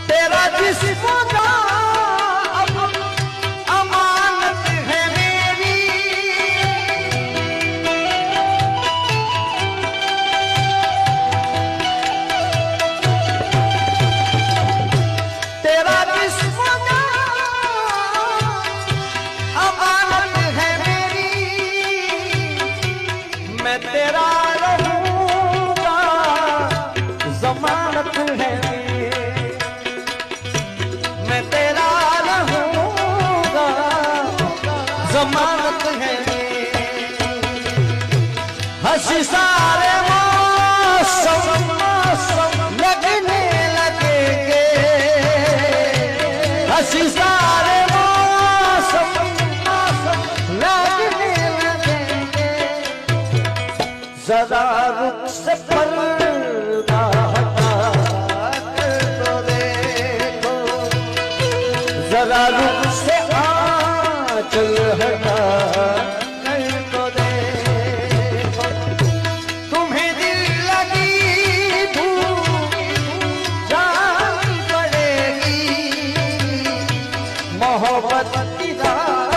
तेरा जिस्म का अमानत है मेरी, तेरा जिस्म का अमानत है मेरी, मैं तेरा रहूंगा जमानत है मेरी, मैं तेरा रहूंगा जमानत है मेरी। हंसी सारे मौसम लगने लगेंगे, हंसी सारे मौसम लगने लगेंगे, जरा रुख से पर्दा हटा कर तो देखो, जरा रुख से आंचल हटा कर तो देखो, तुम्हें दिल लगी भूख जान पड़ेगी, मोहब्बत की राह